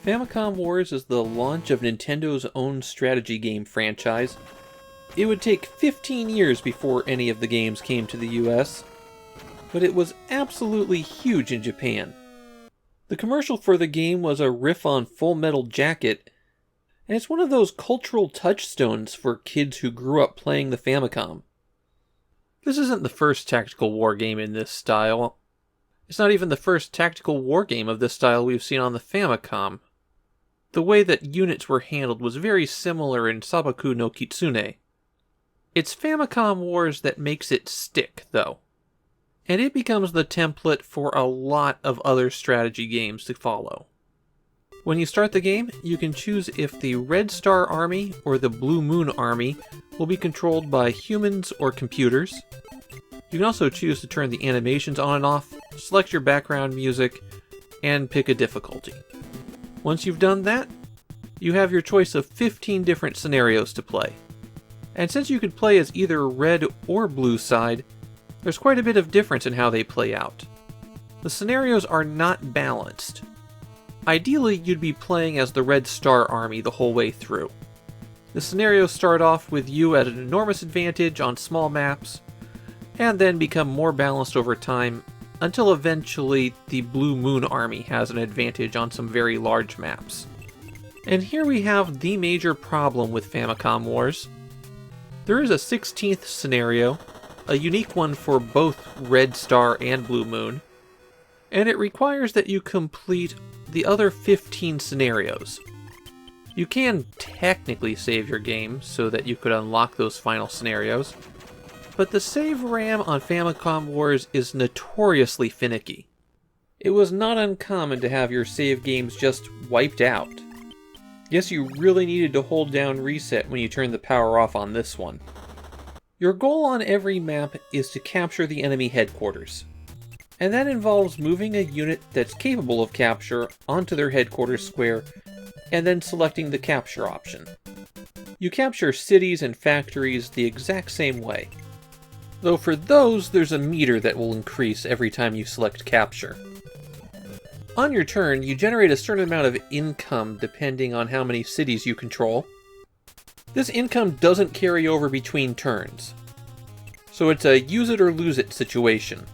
Famicom Wars is the launch of Nintendo's own strategy game franchise. It would take 15 years before any of the games came to the US, but it was absolutely huge in Japan. The commercial for the game was a riff on Full Metal Jacket, and it's one of those cultural touchstones for kids who grew up playing the Famicom. This isn't the first tactical war game in this style. It's not even the first tactical war game of this style we've seen on the Famicom. The way that units were handled was very similar in Sabaku no Kitsune. It's Famicom Wars that makes it stick, though. And it becomes the template for a lot of other strategy games to follow. When you start the game, you can choose if the Red Star Army or the Blue Moon Army will be controlled by humans or computers. You can also choose to turn the animations on and off, select your background music, and pick a difficulty. Once you've done that, you have your choice of 15 different scenarios to play. And since you could play as either red or blue side, there's quite a bit of difference in how they play out. The scenarios are not balanced. Ideally, you'd be playing as the Red Star Army the whole way through. The scenarios start off with you at an enormous advantage on small maps, and then become more balanced over time, until eventually the Blue Moon Army has an advantage on some very large maps. And here we have the major problem with Famicom Wars. There is a 16th scenario, a unique one for both Red Star and Blue Moon, and it requires that you complete the other 15 scenarios. You can technically save your game so that you could unlock those final scenarios, but the save RAM on Famicom Wars is notoriously finicky. It was not uncommon to have your save games just wiped out. Yes, you really needed to hold down reset when you turned the power off on this one. Your goal on every map is to capture the enemy headquarters, and that involves moving a unit that's capable of capture onto their headquarters square, and then selecting the capture option. You capture cities and factories the exact same way, though for those there's a meter that will increase every time you select capture. On your turn, you generate a certain amount of income depending on how many cities you control. This income doesn't carry over between turns, so it's a use it or lose it situation.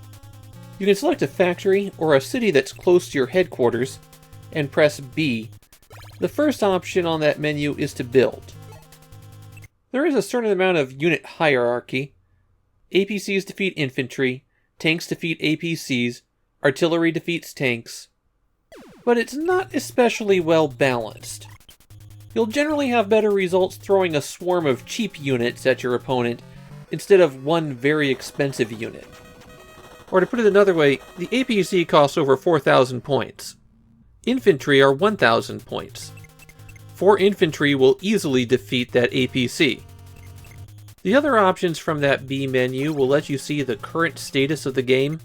You can select a factory or a city that's close to your headquarters and press B. The first option on that menu is to build. There is a certain amount of unit hierarchy. APCs defeat infantry, tanks defeat APCs, artillery defeats tanks, but it's not especially well balanced. You'll generally have better results throwing a swarm of cheap units at your opponent instead of one very expensive unit. Or to put it another way, the APC costs over 4,000 points. Infantry are 1,000 points. 4 infantry will easily defeat that APC. The other options from that B menu will let you see the current status of the game,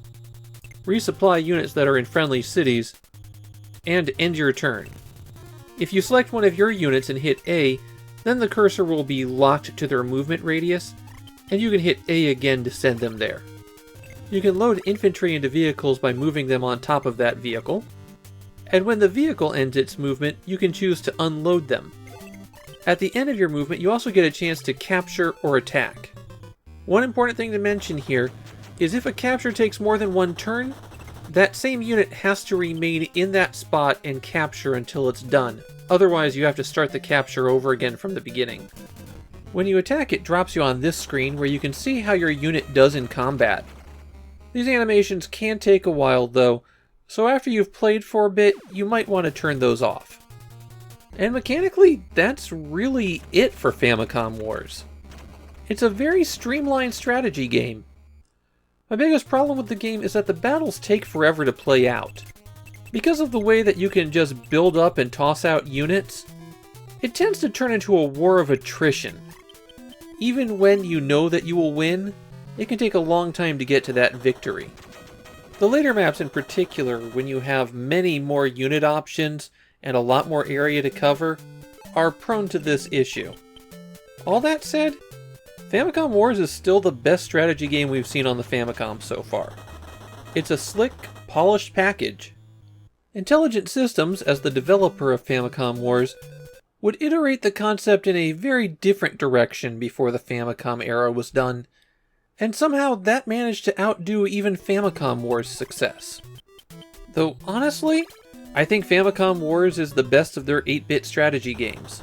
resupply units that are in friendly cities, and end your turn. If you select one of your units and hit A, then the cursor will be locked to their movement radius, and you can hit A again to send them there. You can load infantry into vehicles by moving them on top of that vehicle, and when the vehicle ends its movement, you can choose to unload them. At the end of your movement, you also get a chance to capture or attack. One important thing to mention here is if a capture takes more than one turn, that same unit has to remain in that spot and capture until it's done. Otherwise, you have to start the capture over again from the beginning. When you attack, it drops you on this screen where you can see how your unit does in combat. These animations can take a while though, so after you've played for a bit, you might want to turn those off. And mechanically, that's really it for Famicom Wars. It's a very streamlined strategy game. My biggest problem with the game is that the battles take forever to play out. Because of the way that you can just build up and toss out units, it tends to turn into a war of attrition. Even when you know that you will win, it can take a long time to get to that victory. The later maps in particular, when you have many more unit options and a lot more area to cover, are prone to this issue. All that said, Famicom Wars is still the best strategy game we've seen on the Famicom so far. It's a slick, polished package. Intelligent Systems, as the developer of Famicom Wars, would iterate the concept in a very different direction before the Famicom era was done, and somehow that managed to outdo even Famicom Wars' success. Though honestly, I think Famicom Wars is the best of their 8-bit strategy games.